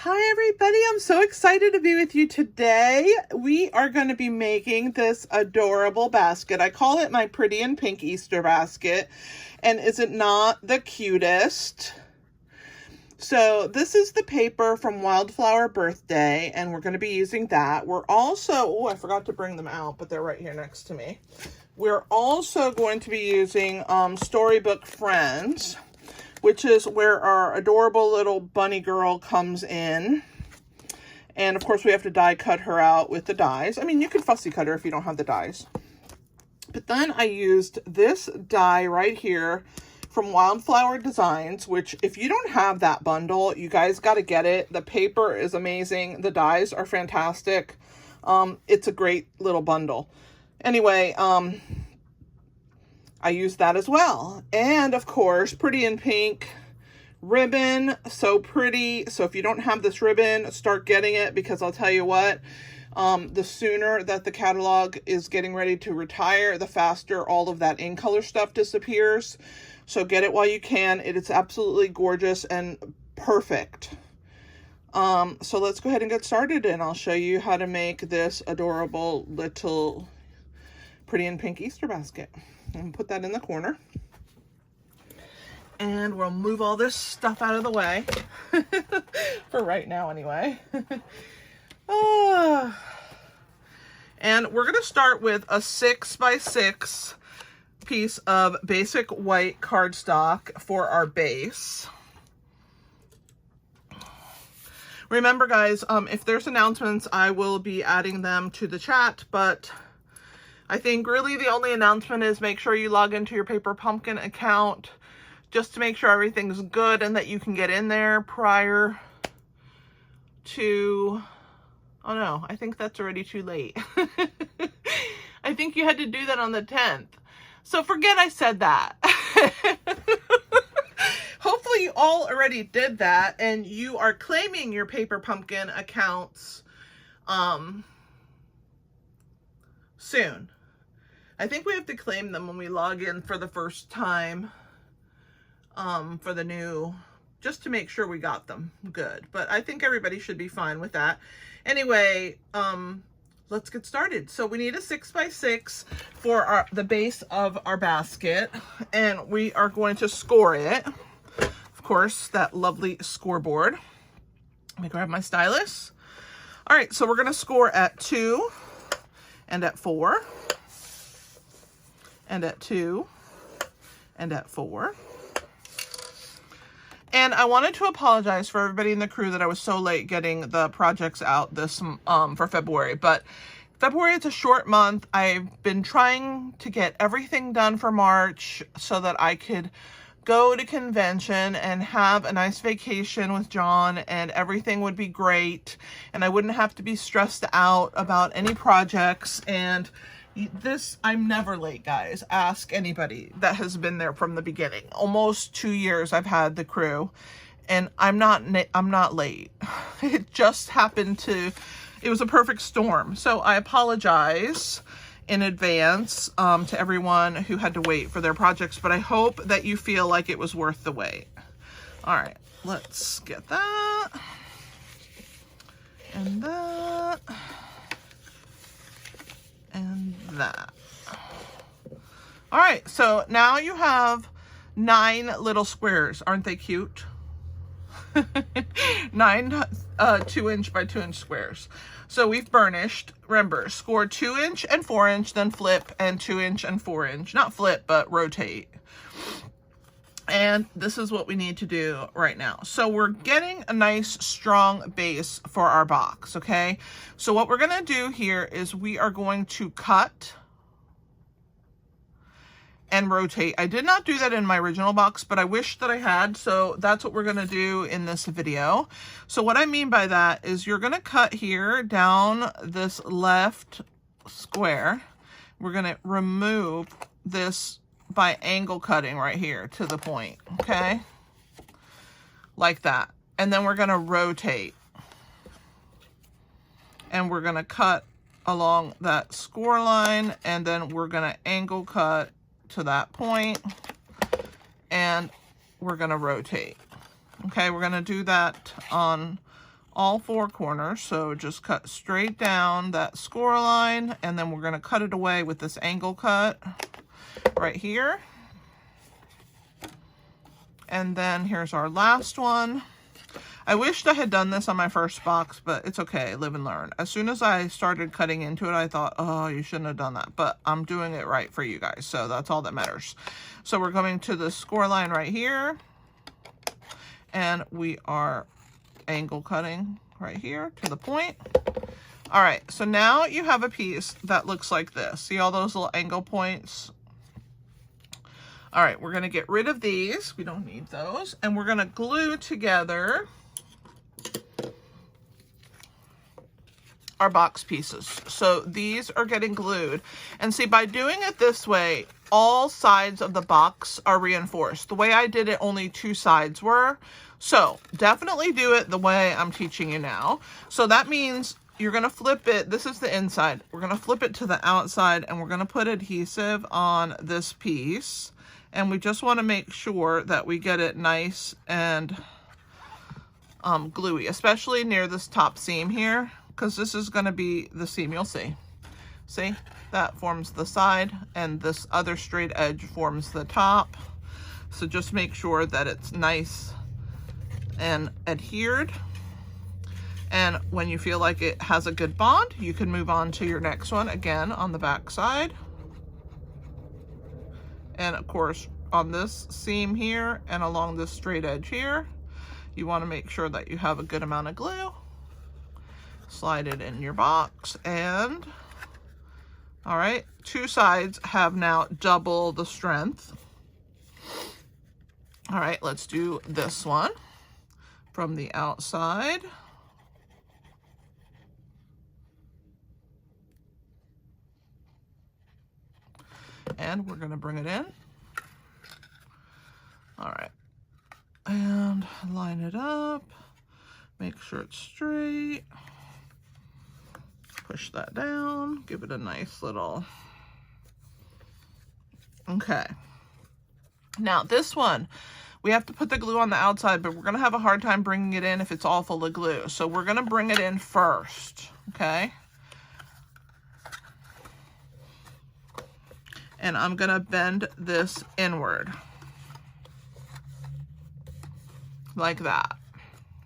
Hi everybody, I'm so excited to be with you today. We are going to be making this adorable basket. I call it my pretty and pink Easter basket. And is it not the cutest? So this is the paper from Wildflower Birthday, and we're going to be using that. We're also, oh, I forgot to bring them out, but they're right here next to me. We're also going to be using Storybook Friends, which is where our adorable little bunny girl comes in. And of course we have to die cut her out with the dies. I mean, you can fussy cut her if you don't have the dies. But then I used this die right here from Wildflower Designs, which if you don't have that bundle, you guys got to get it. The paper is amazing. The dies are fantastic. It's a great little bundle. Anyway, I use that as well. And of course, pretty in pink ribbon, so pretty. So if you don't have this ribbon, start getting it, because I'll tell you what, the sooner that the catalog is getting ready to retire, the faster all of that in color stuff disappears. So get it while you can. It is absolutely gorgeous and perfect. So let's go ahead and get started, and I'll show you how to make this adorable little pretty in pink Easter basket. And put that in the corner. And we'll move all this stuff out of the way. For right now, anyway. And we're going to start with a 6x6 piece of basic white cardstock for our base. Remember, guys, if there's announcements, I will be adding them to the chat, but I think really the only announcement is make sure you log into your Paper Pumpkin account just to make sure everything's good and that you can get in there prior to, oh no, I think that's already too late. I think you had to do that on the 10th. So forget I said that. Hopefully you all already did that and you are claiming your Paper Pumpkin accounts soon. I think we have to claim them when we log in for the first time for the new, just to make sure we got them good. But I think everybody should be fine with that. Anyway, let's get started. So we need a 6x6 for the base of our basket, and we are going to score it. Of course, that lovely scoreboard. Let me grab my stylus. All right, so we're going to score at 2 and at 4. And at 2, and at 4. And I wanted to apologize for everybody in the crew that I was so late getting the projects out this for February, but February is a short month. I've been trying to get everything done for March so that I could go to convention and have a nice vacation with John, and everything would be great, and I wouldn't have to be stressed out about any projects. And this, I'm never late, guys. Ask anybody that has been there from the beginning. Almost 2 years I've had the crew, and I'm not late. It just happened to, it was a perfect storm. So I apologize in advance to everyone who had to wait for their projects, but I hope that you feel like it was worth the wait. All right, let's get that and that. And that. All right, so now you have 9 little squares. Aren't they cute? 9 2-inch by 2-inch squares. So we've burnished. Remember, score 2-inch and 4-inch, then flip, and 2-inch and 4-inch. Not flip, but rotate. And this is what we need to do right now. So we're getting a nice strong base for our box, okay? So what we're gonna do here is we are going to cut and rotate. I did not do that in my original box, but I wish that I had, so that's what we're gonna do in this video. So what I mean by that is you're gonna cut here down this left square. We're gonna remove this by angle cutting right here to the point, okay? Like that. And then we're gonna rotate. And we're gonna cut along that score line, and then we're gonna angle cut to that point, and we're gonna rotate. Okay, we're gonna do that on all four corners. So just cut straight down that score line, and then we're going to cut it away with this angle cut right here. And then here's our last one. I wished I had done this on my first box, but it's okay, live and learn. As soon as I started cutting into it, I thought, oh, you shouldn't have done that, but I'm doing it right for you guys, so that's all that matters. So we're going to the score line right here, and we are angle cutting right here to the point. All right, so now you have a piece that looks like this. See all those little angle points? All right, we're gonna get rid of these. We don't need those. And we're gonna glue together our box pieces. So these are getting glued. And see, by doing it this way, all sides of the box are reinforced. The way I did it, only two sides were. So definitely do it the way I'm teaching you now. So that means you're gonna flip it. This is the inside. We're gonna flip it to the outside, and we're gonna put adhesive on this piece. And we just want to make sure that we get it nice and gluey, especially near this top seam here, because this is going to be the seam you'll see. See, that forms the side, and this other straight edge forms the top. So just make sure that it's nice and adhered. And when you feel like it has a good bond, you can move on to your next one, again on the back side. And of course, on this seam here and along this straight edge here, you want to make sure that you have a good amount of glue. Slide it in your box, and all right, two sides have now double the strength. All right, let's do this one from the outside. And we're going to bring it in. All right. And line it up. Make sure it's straight. Push that down. Give it a nice little... Okay. Now this one, we have to put the glue on the outside, but we're going to have a hard time bringing it in if it's all full of glue. So we're going to bring it in first. Okay. And I'm gonna bend this inward like that.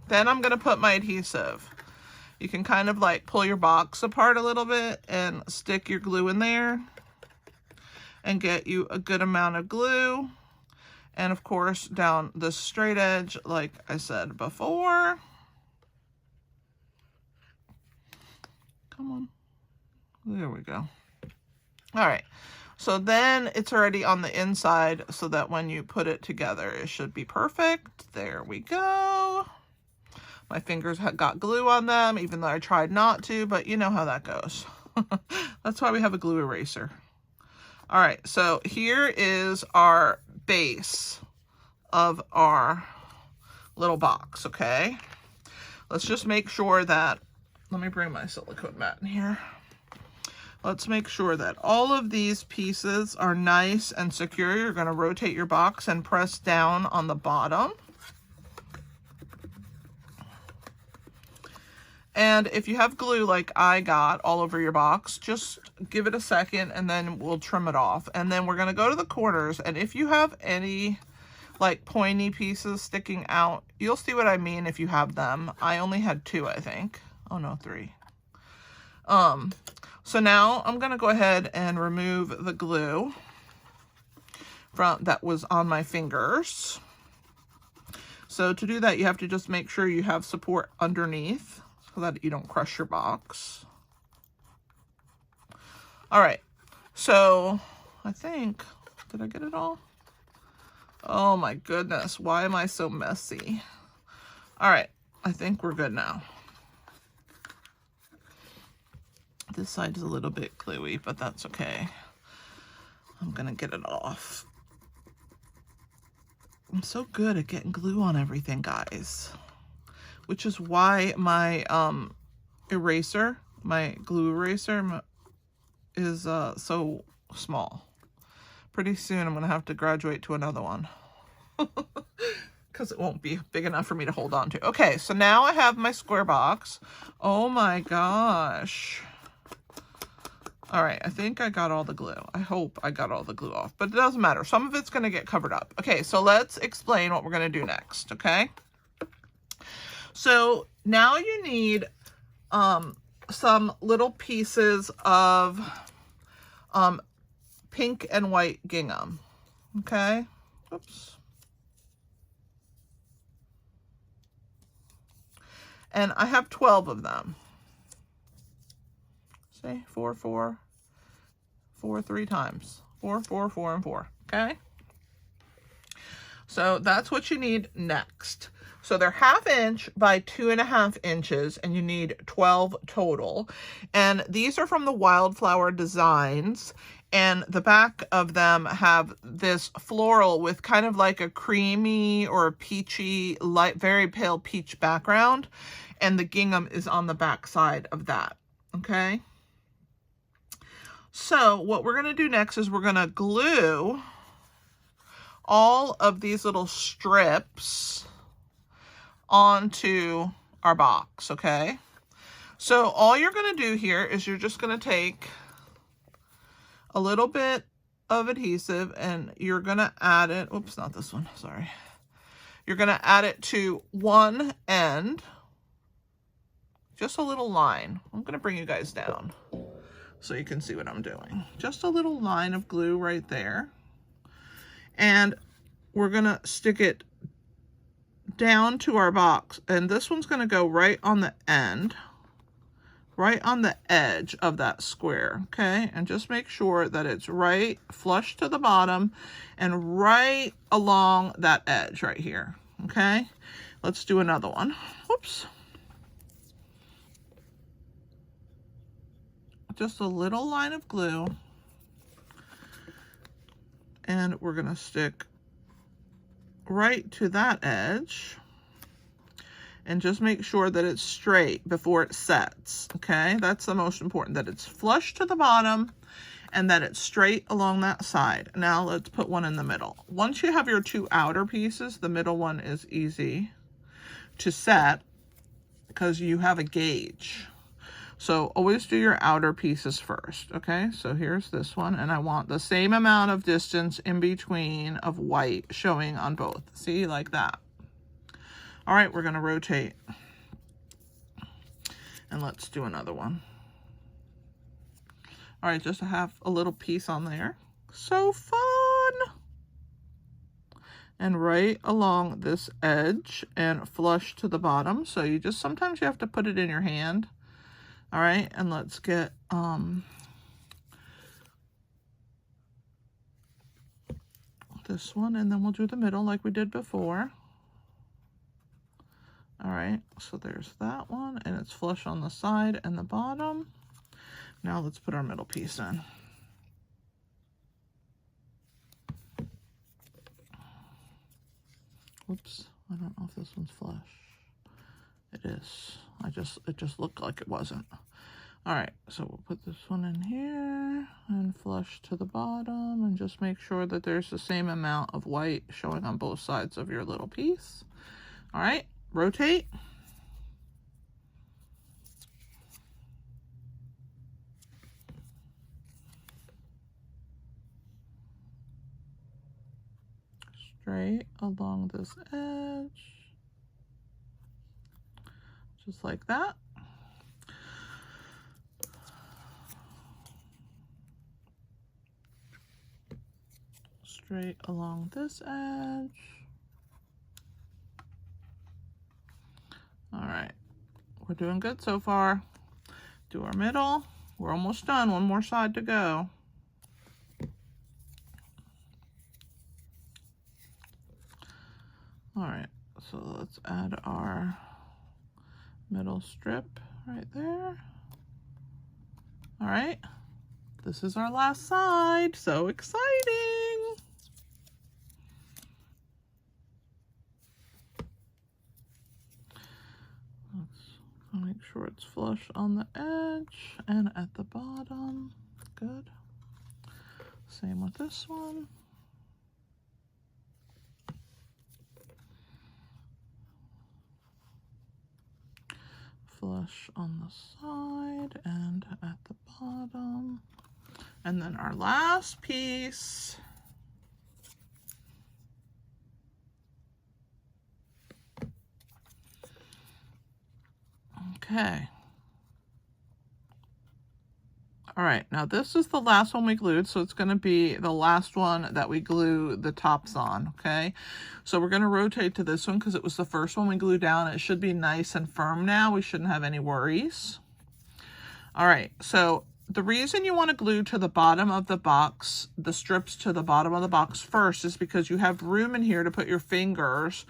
Then I'm gonna put my adhesive. You can kind of like pull your box apart a little bit and stick your glue in there and get you a good amount of glue. And of course, down the straight edge, like I said before. Come on, there we go. All right. So then it's already on the inside, so that when you put it together, it should be perfect. There we go. My fingers got glue on them, even though I tried not to, but you know how that goes. That's why we have a glue eraser. All right, so here is our base of our little box, okay? Let's just make sure that, let me bring my silicone mat in here. Let's make sure that all of these pieces are nice and secure. You're going to rotate your box and press down on the bottom. And if you have glue like I got all over your box, just give it a second and then we'll trim it off. And then we're going to go to the corners. And if you have any like pointy pieces sticking out, you'll see what I mean if you have them. I only had two, I think. Oh no, three. So now I'm going to go ahead and remove the glue from that was on my fingers. So to do that, you have to just make sure you have support underneath so that you don't crush your box. All right. So I think, did I get it all? Oh my goodness. Why am I so messy? All right. I think we're good now. This side is a little bit gluey, but that's okay. I'm gonna get it off. I'm so good at getting glue on everything, guys. Which is why my eraser, my glue eraser is so small. Pretty soon I'm gonna have to graduate to another one. because it won't be big enough for me to hold on to. Okay, so now I have my square box. Oh my gosh. All right, I think I got all the glue. I hope I got all the glue off, but it doesn't matter. Some of it's gonna get covered up. Okay, so let's explain what we're gonna do next, okay? So now you need some little pieces of pink and white gingham, okay? Oops. And I have 12 of them. See, 4, 4, 4, 3 times. 4, 4, 4, and 4, okay? So that's what you need next. So they're 1/2 inch by 2.5 inches, and you need 12 total. And these are from the Wildflower Designs, and the back of them have this floral with kind of like a creamy or a peachy, light, very pale peach background, and the gingham is on the back side of that, okay? So what we're gonna do next is we're gonna glue all of these little strips onto our box, okay? So all you're gonna do here is you're just gonna take a little bit of adhesive and you're gonna add it, oops, not this one, sorry. You're gonna add it to one end, just a little line. I'm gonna bring you guys down so you can see what I'm doing. Just a little line of glue right there. And we're gonna stick it down to our box. And this one's gonna go right on the end, right on the edge of that square, okay? And just make sure that it's right flush to the bottom and right along that edge right here, okay? Let's do another one. Whoops. Just a little line of glue, and we're gonna stick right to that edge and just make sure that it's straight before it sets, okay? That's the most important, that it's flush to the bottom and that it's straight along that side. Now let's put one in the middle. Once you have your 2 outer pieces, the middle one is easy to set because you have a gauge. So always do your outer pieces first, okay? So here's this one, and I want the same amount of distance in between of white showing on both. See, like that. All right, we're gonna rotate. And let's do another one. All right, just to have a little piece on there. So fun! And right along this edge and flush to the bottom. So you just, sometimes you have to put it in your hand. All right, and let's get this one, and then we'll do the middle like we did before. All right, so there's that one, and it's flush on the side and the bottom. Now let's put our middle piece in. Oops, I don't know if this one's flush. It is. It just looked like it wasn't. All right, so we'll put this one in here and flush to the bottom and just make sure that there's the same amount of white showing on both sides of your little piece. All right, rotate. Straight along this edge. Just like that. Straight along this edge. All right, we're doing good so far. Do our middle. We're almost done. One more side to go. All right, so let's add our middle strip right there. All right, this is our last side. So exciting. Let's make sure it's flush on the edge and at the bottom. Good. Same with this one. flush on the side and at the bottom. And then our last piece. Okay. All right, now this is the last one we glued, so it's going to be the last one that we glue the tops on, okay? So we're going to rotate to this one because it was the first one we glued down. It should be nice and firm now. We shouldn't have any worries. All right, so the reason you want to glue to the bottom of the box, the strips to the bottom of the box first, is because you have room in here to put your fingers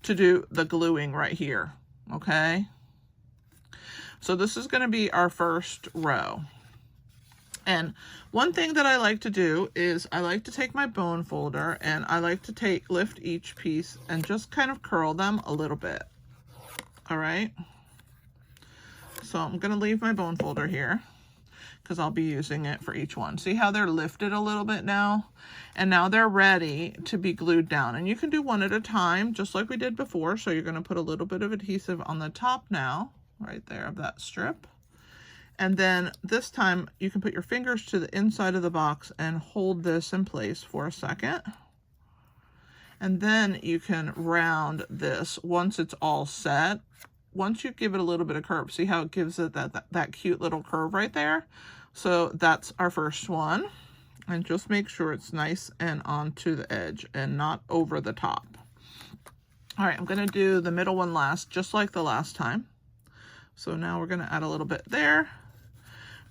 to do the gluing right here, okay? So this is going to be our first row. And one thing that I like to do is I like to take my bone folder and I like to lift each piece and just kind of curl them a little bit. All right. So I'm going to leave my bone folder here because I'll be using it for each one. See how they're lifted a little bit now? And now they're ready to be glued down. And you can do one at a time, just like we did before. So you're going to put a little bit of adhesive on the top now, right there of that strip. And then this time you can put your fingers to the inside of the box and hold this in place for a second. And then you can round this once it's all set. Once you give it a little bit of curve, see how it gives it that cute little curve right there? So that's our first one. And just make sure it's nice and onto the edge and not over the top. All right, I'm going to do the middle one last, just like the last time. So now we're going to add a little bit there.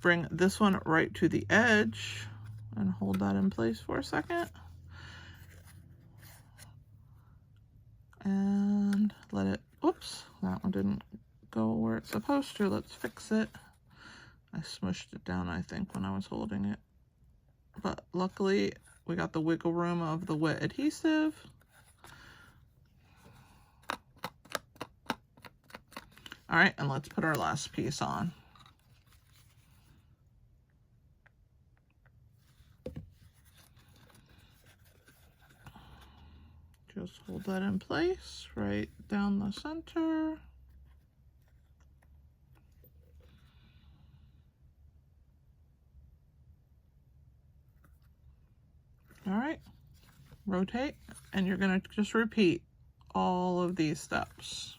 Bring this one right to the edge and hold that in place for a second. And let it, oops, that one didn't go where it's supposed to. Let's fix it. I smushed it down, I think, when I was holding it. But luckily, we got the wiggle room of the wet adhesive. All right, and let's put our last piece on. Just hold that in place right down the center. All right, rotate, and you're going to just repeat all of these steps.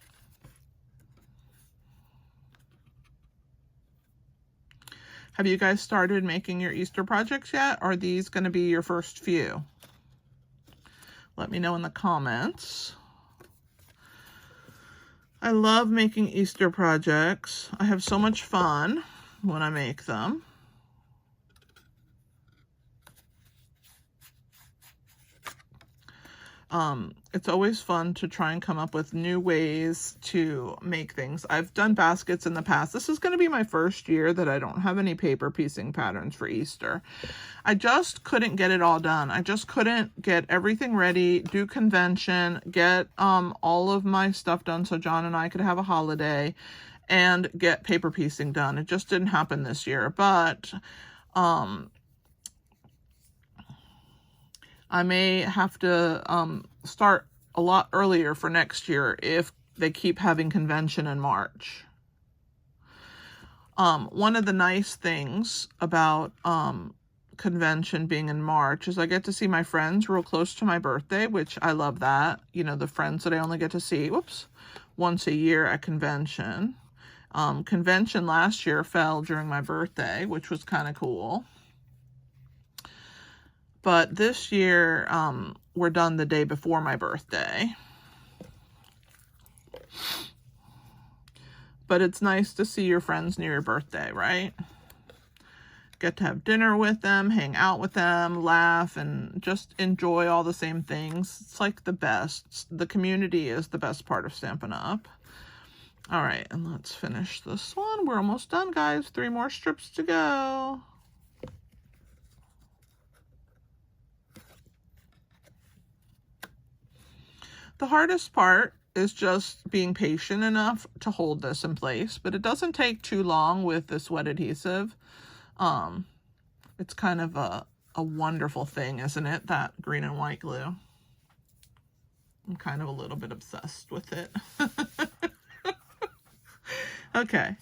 Have you guys started making your Easter projects yet? Or are these going to be your first few? Let me know in the comments. I love making Easter projects. I have so much fun when I make them. It's always fun to try and come up with new ways to make things. I've done baskets in the past. This is going to be my first year that I don't have any paper piecing patterns for Easter. I just couldn't get it all done. I just couldn't get everything ready, do convention, get all of my stuff done so John and I could have a holiday, and get paper piecing done. It just didn't happen this year, but I may have to start a lot earlier for next year if they keep having convention in March. One of the nice things about convention being in March is I get to see my friends real close to my birthday, which I love that. You know, the friends that I only get to see, once a year at convention. Convention last year fell during my birthday, which was kind of cool. But this year, we're done the day before my birthday. But it's nice to see your friends near your birthday, right? Get to have dinner with them, hang out with them, laugh, and just enjoy all the same things. It's like the best. The community is the best part of Stampin' Up. All right, and let's finish this one. We're almost done, guys. 3 more strips to go. The hardest part is just being patient enough to hold this in place, but it doesn't take too long with this wet adhesive. It's kind of a wonderful thing, isn't it? That green and white glue. I'm kind of a little bit obsessed with it. Okay.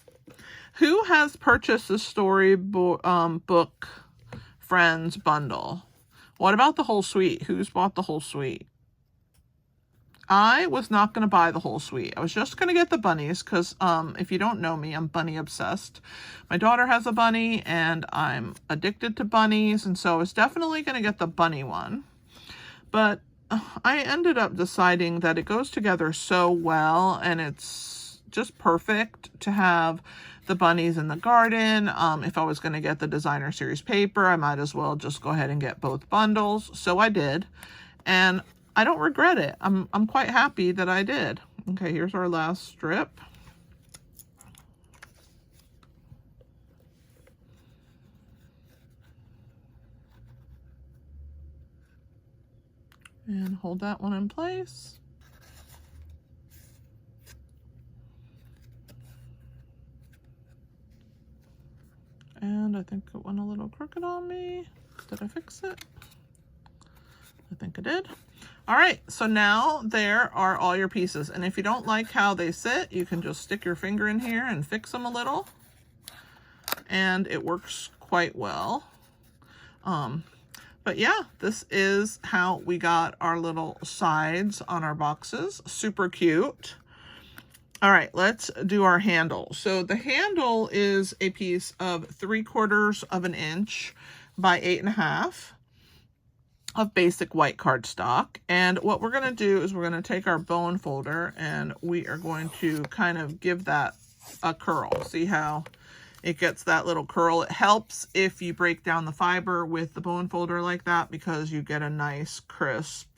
Who has purchased the Storybook book Friends bundle? What about the whole suite? Who's bought the whole suite? I was not going to buy the whole suite. I was just going to get the bunnies because if you don't know me, I'm bunny obsessed. My daughter has a bunny and I'm addicted to bunnies, and so I was definitely going to get the bunny one. But I ended up deciding that it goes together so well and it's just perfect to have the bunnies in the garden. If I was going to get the designer series paper, I might as well just go ahead and get both bundles. So I did, and I don't regret it. I'm quite happy that I did. Okay, here's our last strip. And hold that one in place. And I think it went a little crooked on me. Did I fix it? I think I did. All right, so now there are all your pieces. And if you don't like how they sit, you can just stick your finger in here and fix them a little. And it works quite well. But yeah, this is how we got our little sides on our boxes. Super cute. All right, let's do our handle. So the handle is a piece of 3/4 of an inch by 8.5 of basic white cardstock. And what we're gonna do is we're gonna take our bone folder and we are going to kind of give that a curl. See how it gets that little curl? It helps if you break down the fiber with the bone folder like that because you get a nice crisp.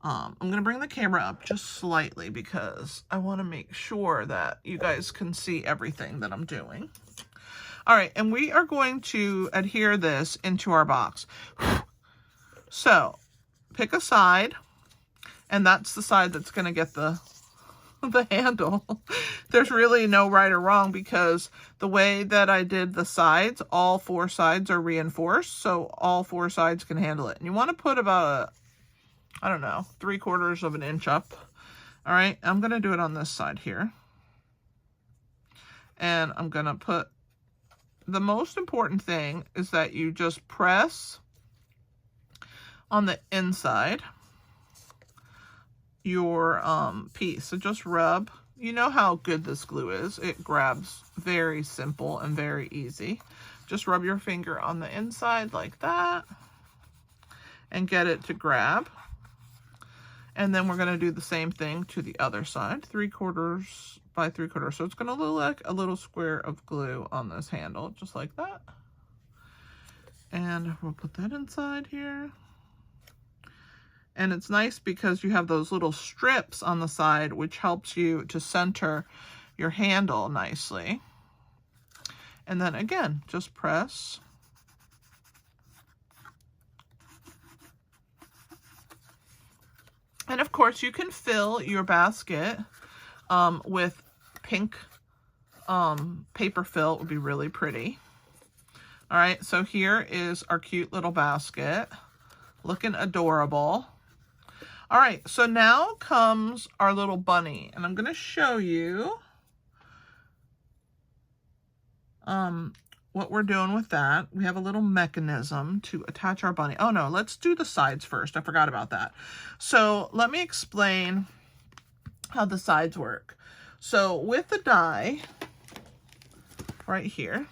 I'm going to bring the camera up just slightly because I want to make sure that you guys can see everything that I'm doing. All right, and we are going to adhere this into our box. So pick a side, and that's the side that's going to get the handle. There's really no right or wrong because the way that I did the sides, all 4 sides are reinforced, so all 4 sides can handle it. And you want to put about I don't know, 3/4 of an inch up. All right, I'm going to do it on this side here. And I'm going to put, the most important thing is that you just press on the inside your piece. So just rub. You know how good this glue is. It grabs very simple and very easy. Just rub your finger on the inside like that and get it to grab. And then we're going to do the same thing to the other side, 3/4 by 3/4. So it's going to look like a little square of glue on this handle, just like that. And we'll put that inside here. And it's nice because you have those little strips on the side, which helps you to center your handle nicely. And then again, just press. And of course, you can fill your basket with pink paper fill. It would be really pretty. All right, so here is our cute little basket, looking adorable. All right, so now comes our little bunny, and I'm going to show you what we're doing with that. We have a little mechanism to attach our bunny. Oh no, let's do the sides first. I forgot about that. So let me explain how the sides work. So with the die right here,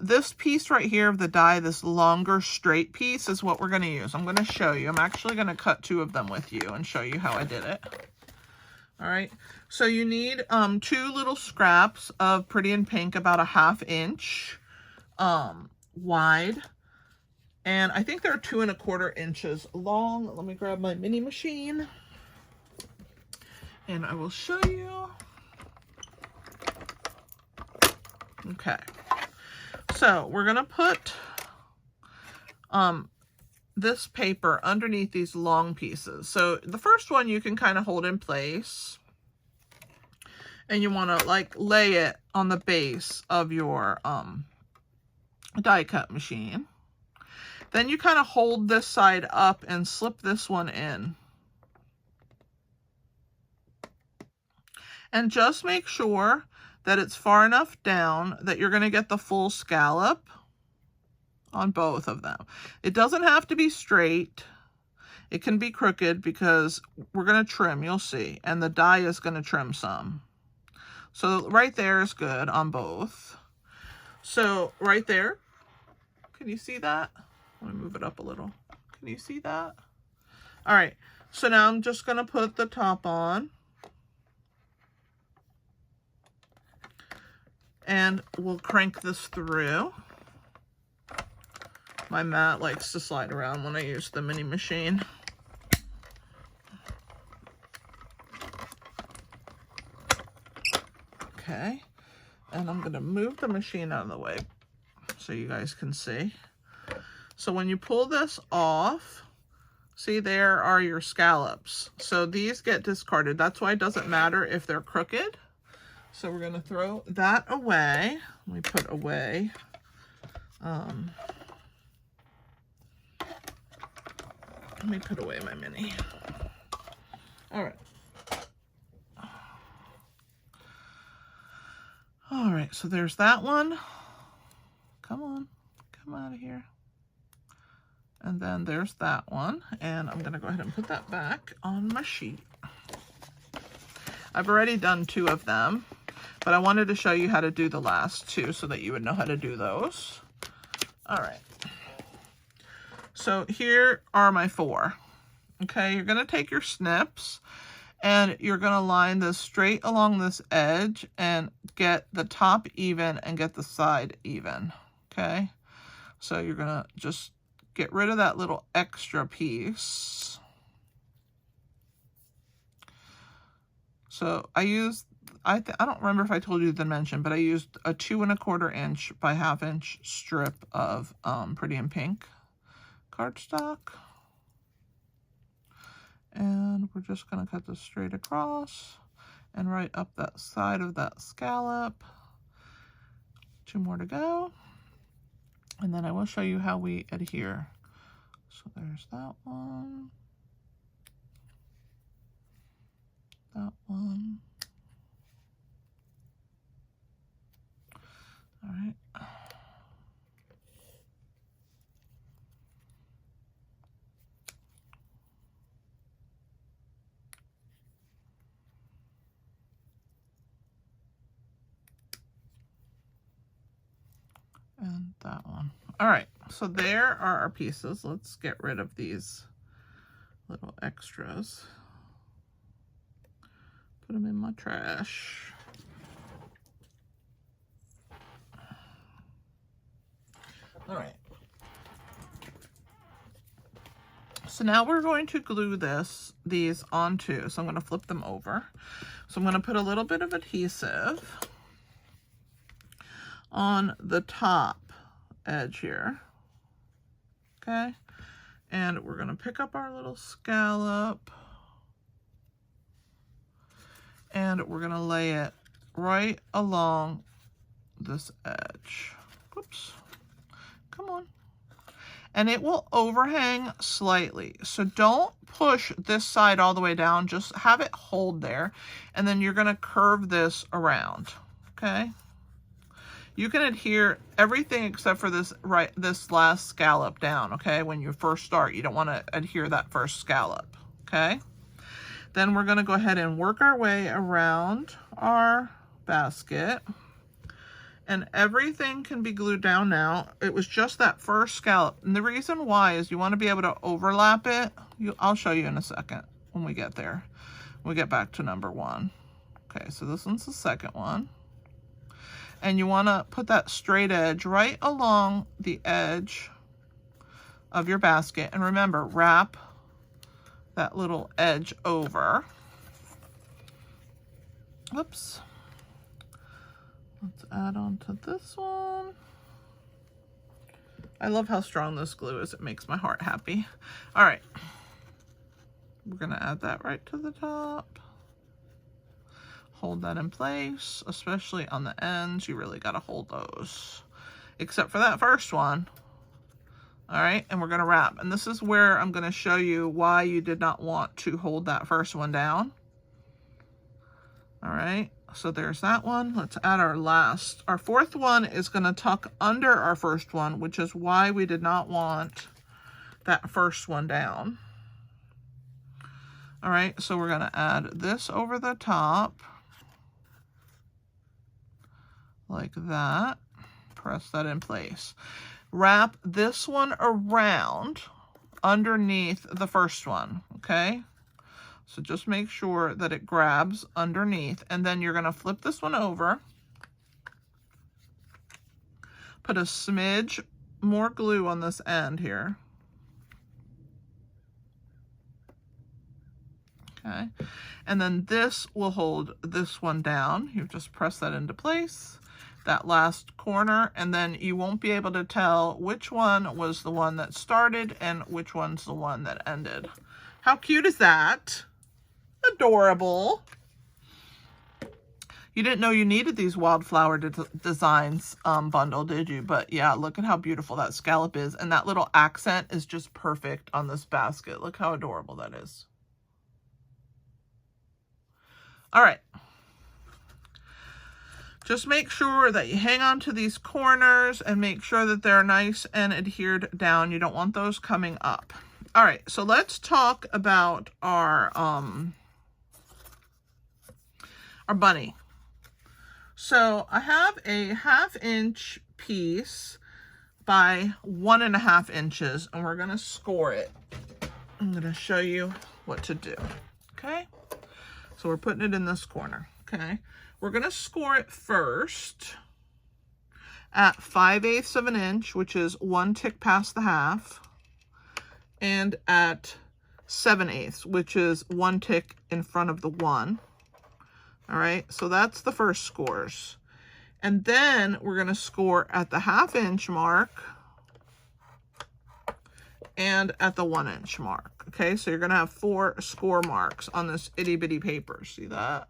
this piece right here of the die, this longer straight piece is what we're going to use. I'm going to show you. I'm actually going to cut 2 of them with you and show you how I did it. All right, so you need 2 little scraps of Pretty in Pink, about a 1/2 inch wide, and I think they're 2 1/4 inches long. Let me grab my mini machine, and I will show you. Okay, so we're gonna put this paper underneath these long pieces. So the first one you can kind of hold in place, and you want to like lay it on the base of your die cut machine. Then you kind of hold this side up and slip this one in. And just make sure that it's far enough down that you're going to get the full scallop on both of them. It doesn't have to be straight. It can be crooked because we're going to trim, you'll see, and the die is going to trim some. So right there is good on both. So right there, can you see that? Let me move it up a little. Can you see that? All right, so now I'm just going to put the top on. And we'll crank this through. My mat likes to slide around when I use the mini machine. Okay, and I'm going to move the machine out of the way so you guys can see. So when you pull this off, see, there are your scallops. So these get discarded. That's why it doesn't matter if they're crooked. So we're going to throw that away. Let me put away. Let me put away my mini. All right. All right, so there's that one. Come on, come out of here. And then there's that one. And I'm going to go ahead and put that back on my sheet. I've already done 2 of them, but I wanted to show you how to do the last 2 so that you would know how to do those. All right. So here are my 4. Okay, you're going to take your snips and you're going to line this straight along this edge and get the top even and get the side even. Okay, so you're going to just get rid of that little extra piece. So I used, I don't remember if I told you the dimension, but I used a 2 1/4 inch by 1/2 inch strip of Pretty in Pink cardstock. And we're just going to cut this straight across and right up that side of that scallop. 2 more to go. And then I will show you how we adhere. So there's that one. That one. All right. And that one. All right, so there are our pieces. Let's get rid of these little extras. Put them in my trash. All right. So now we're going to glue these onto, so I'm going to flip them over. So I'm going to put a little bit of adhesive on the top edge here. Okay. And we're going to pick up our little scallop and we're going to lay it right along this edge. Whoops. Come on. And it will overhang slightly. So don't push this side all the way down. Just have it hold there. And then you're going to curve this around. Okay. You can adhere everything except for this last scallop down. Okay. When you first start, you don't want to adhere that first scallop. Okay. Then we're going to go ahead and work our way around our basket. And everything can be glued down now. It was just that first scallop. And the reason why is you want to be able to overlap it. I'll show you in a second when we get there. When we get back to number 1. Okay, so this one's the second one. And you want to put that straight edge right along the edge of your basket. And remember, wrap that little edge over. Whoops. Let's add on to this one. I love how strong this glue is. It makes my heart happy. All right. We're going to add that right to the top. Hold that in place, especially on the ends. You really got to hold those, except for that first one. All right. And we're going to wrap. And this is where I'm going to show you why you did not want to hold that first one down. All right, so there's that one. Let's add our last. Our fourth one is going to tuck under our first one, which is why we did not want that first one down. All right, so we're going to add this over the top like that. Press that in place. Wrap this one around underneath the first one, okay? So just make sure that it grabs underneath, and then you're going to flip this one over. Put a smidge more glue on this end here. Okay, and then this will hold this one down. You just press that into place, that last corner, and then you won't be able to tell which one was the one that started and which one's the one that ended. How cute is that? Adorable. You didn't know you needed these wildflower designs bundle, did you? But yeah, look at how beautiful that scallop is. And that little accent is just perfect on this basket. Look how adorable that is. All right. Just make sure that you hang on to these corners and make sure that they're nice and adhered down. You don't want those coming up. All right, so let's talk about our bunny. So I have a 1/2 inch piece by 1.5 inches, and we're gonna score it. I'm gonna show you what to do, okay? So we're putting it in this corner, okay? We're gonna score it first at 5/8 of an inch, which is 1 tick past the half, and at 7/8, which is 1 tick in front of the 1. All right, so that's the first scores. And then we're gonna score at the 1/2 inch mark and at the 1 inch mark. Okay, so you're gonna have 4 score marks on this itty bitty paper. See that?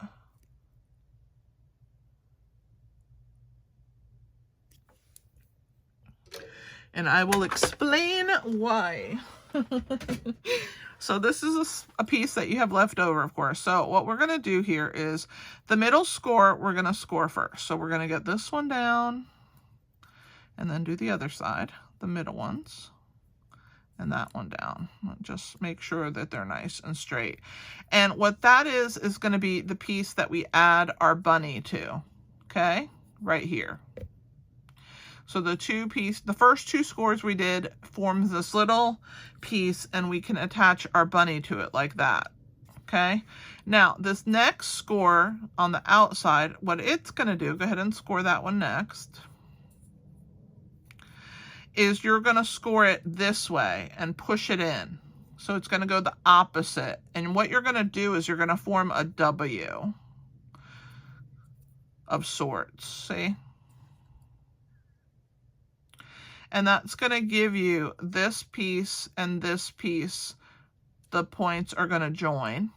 And I will explain why. So this is a piece that you have left over, of course. So what we're gonna do here is the middle score, we're gonna score first. So we're gonna get this one down and then do the other side, the middle ones, and that one down. Just make sure that they're nice and straight. And what that is gonna be the piece that we add our bunny to, okay? Right here. So the first 2 scores we did forms this little piece, and we can attach our bunny to it like that, okay? Now, this next score on the outside, what it's gonna do, go ahead and score that one next, is you're gonna score it this way and push it in. So it's gonna go the opposite. And what you're gonna do is you're gonna form a W of sorts, see? And that's going to give you this piece and this piece. The points are going to join.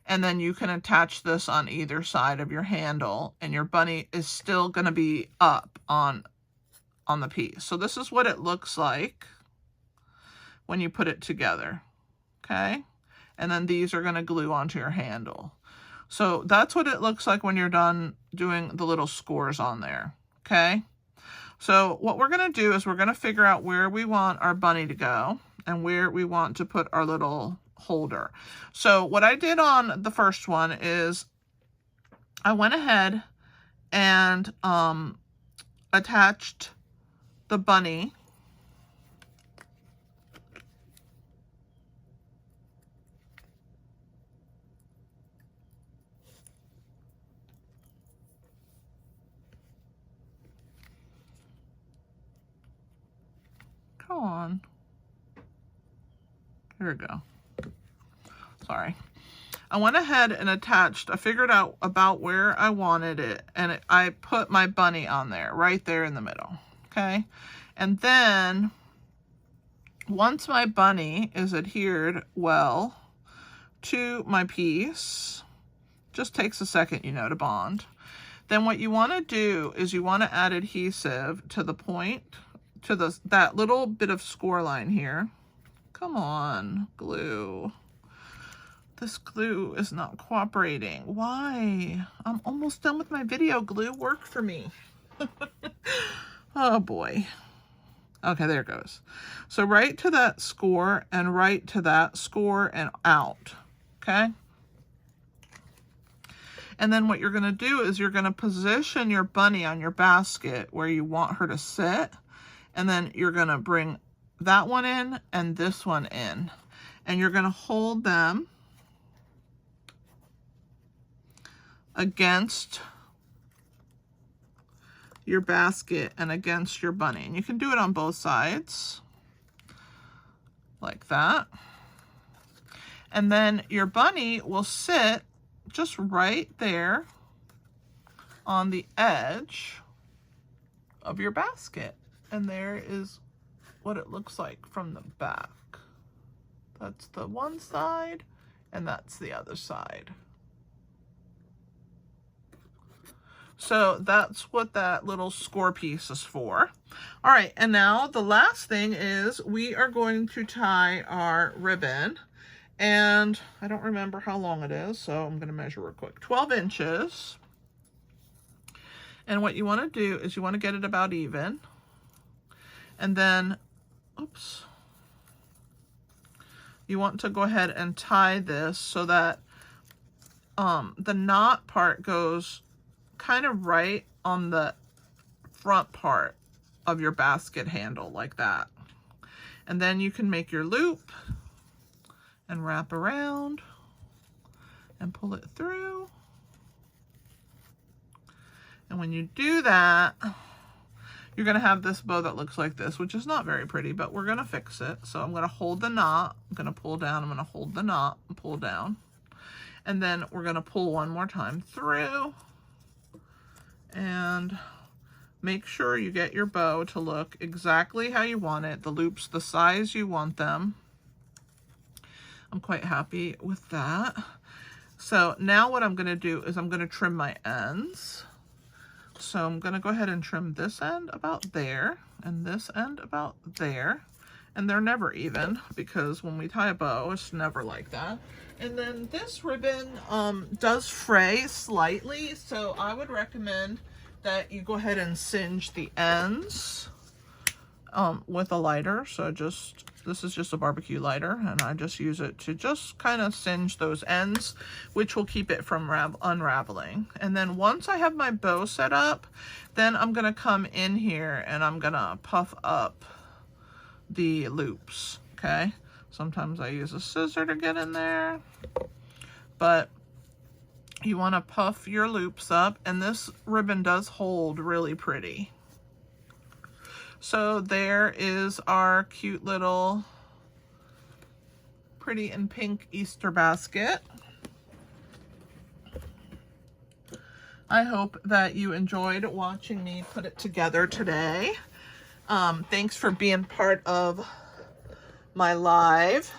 And then you can attach this on either side of your handle, and your bunny is still going to be up on the piece. So this is what it looks like when you put it together. Okay? And then these are going to glue onto your handle. So that's what it looks like when you're done doing the little scores on there. Okay? So what we're going to do is we're going to figure out where we want our bunny to go and where we want to put our little holder. So what I did on the first one is I went ahead and attached the bunny on. Here we go. Sorry. I went ahead and attached, I figured out about where I wanted it, and I put my bunny on there, right there in the middle. Okay? And then, once my bunny is adhered well to my piece, just takes a second, you know, to bond. Then what you want to do is you want to add adhesive to the point, to that little bit of score line here. Come on, glue. This glue is not cooperating. Why? I'm almost done with my video. Glue work for me. Oh boy. Okay, there it goes. So right to that score and right to that score and out. Okay. And then what you're going to do is you're going to position your bunny on your basket where you want her to sit. And then you're going to bring that one in and this one in. And you're going to hold them against your basket and against your bunny. And you can do it on both sides, like that. And then your bunny will sit just right there on the edge of your basket. And there is what it looks like from the back. That's the one side, and that's the other side. So that's what that little score piece is for. All right, and now the last thing is we are going to tie our ribbon. And I don't remember how long it is, so I'm going to measure real quick. 12 inches. And what you want to do is you want to get it about even. And then, oops. You want to go ahead and tie this so that the knot part goes kind of right on the front part of your basket handle, like that. And then you can make your loop and wrap around and pull it through. And when you do that, you're going to have this bow that looks like this, which is not very pretty, but we're going to fix it. So I'm going to hold the knot, I'm going to pull down, I'm going to hold the knot and pull down. And then we're going to pull one more time through. And make sure you get your bow to look exactly how you want it, the loops the size you want them. I'm quite happy with that. So now what I'm going to do is I'm going to trim my ends. So I'm going to go ahead and trim this end about there and this end about there. And they're never even because when we tie a bow, it's never like that. And then this ribbon does fray slightly, so I would recommend that you go ahead and singe the ends with a lighter. So this is just a barbecue lighter, and I just use it to just kind of singe those ends, which will keep it from unraveling. And then once I have my bow set up, then I'm going to come in here and I'm going to puff up the loops, okay? Sometimes I use a scissor to get in there, but you want to puff your loops up, and this ribbon does hold really pretty. So there is our cute little pretty and pink Easter basket. I hope that you enjoyed watching me put it together today. Thanks for being part of my live.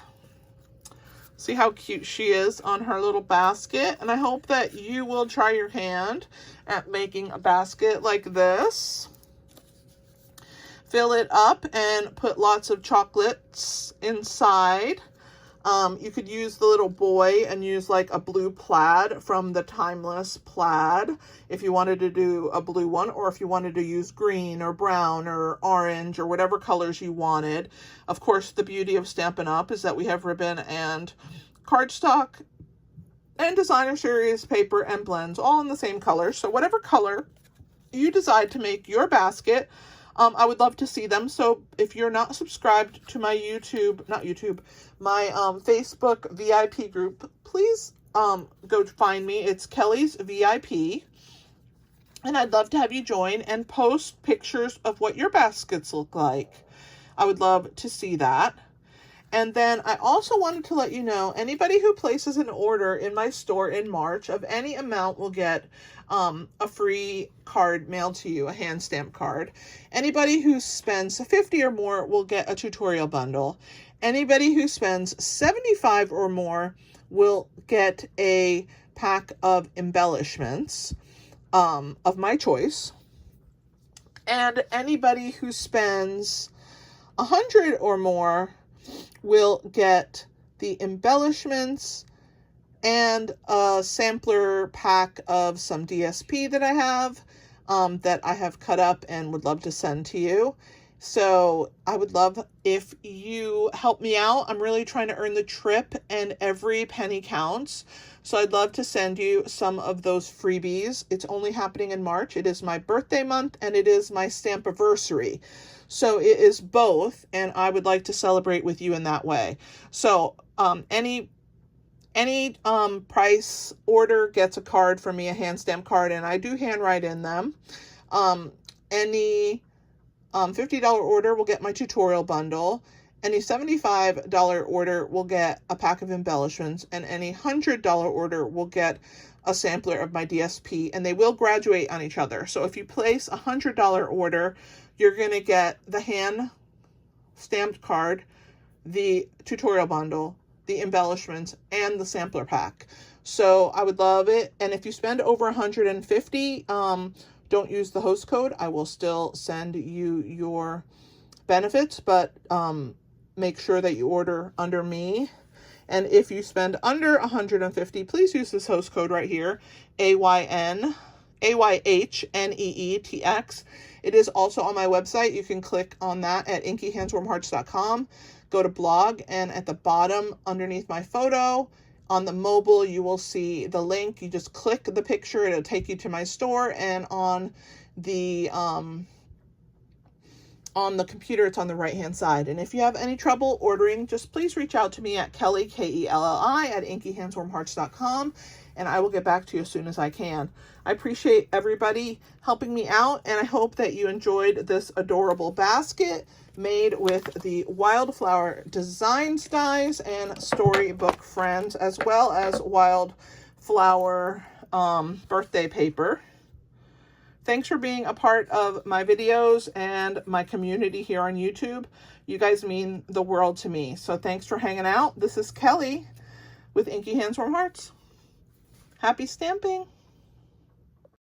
See how cute she is on her little basket. And I hope that you will try your hand at making a basket like this. Fill it up and put lots of chocolates inside. You could use the little boy and use like a blue plaid from the Timeless plaid if you wanted to do a blue one, or if you wanted to use green or brown or orange or whatever colors you wanted. Of course, the beauty of Stampin' Up! Is that we have ribbon and cardstock and designer series paper and blends all in the same color. So whatever color you decide to make your basket, I would love to see them. So if you're not subscribed to my my Facebook VIP group, please go find me. It's Kelly's VIP. And I'd love to have you join and post pictures of what your baskets look like. I would love to see that. And then I also wanted to let you know, anybody who places an order in my store in March of any amount will get a free card mailed to you, a hand stamp card. Anybody who spends $50 or more will get a tutorial bundle. Anybody who spends $75 or more will get a pack of embellishments of my choice. And anybody who spends $100 or more will get the embellishments and a sampler pack of some DSP that I have cut up and would love to send to you. So I would love if you help me out. I'm really trying to earn the trip, and every penny counts. So I'd love to send you some of those freebies. It's only happening in March. It is my birthday month and it is my Stampiversary. So it is both, and I would like to celebrate with you in that way. So any price order gets a card from me, a hand stamp card, and I do handwrite in them. Any $50 order will get my tutorial bundle. Any $75 order will get a pack of embellishments, and any $100 order will get a sampler of my DSP, and they will graduate on each other. So if you place a $100 order, you're going to get the hand stamped card, the tutorial bundle, the embellishments, and the sampler pack. So I would love it. And if you spend over $150, don't use the host code. I will still send you your benefits, but make sure that you order under me. And if you spend under $150, please use this host code right here, AYHNEETX. It is also on my website. You can click on that at inkyhandswarmhearts.com. Go to blog, and at the bottom underneath my photo on the mobile, you will see the link. You just click the picture, it'll take you to my store, and on the computer, it's on the right hand side. And if you have any trouble ordering, just please reach out to me at Kelly, Kelli, at inkyhandswarmhearts.com, and I will get back to you as soon as I can. I appreciate everybody helping me out, and I hope that you enjoyed this adorable basket made with the Wildflower Designs dies and Storybook friends, as well as Wildflower birthday paper. Thanks for being a part of my videos and my community here on YouTube. You guys mean the world to me. So thanks for hanging out. This is Kelly with Inky Hands Warm Hearts. Happy stamping.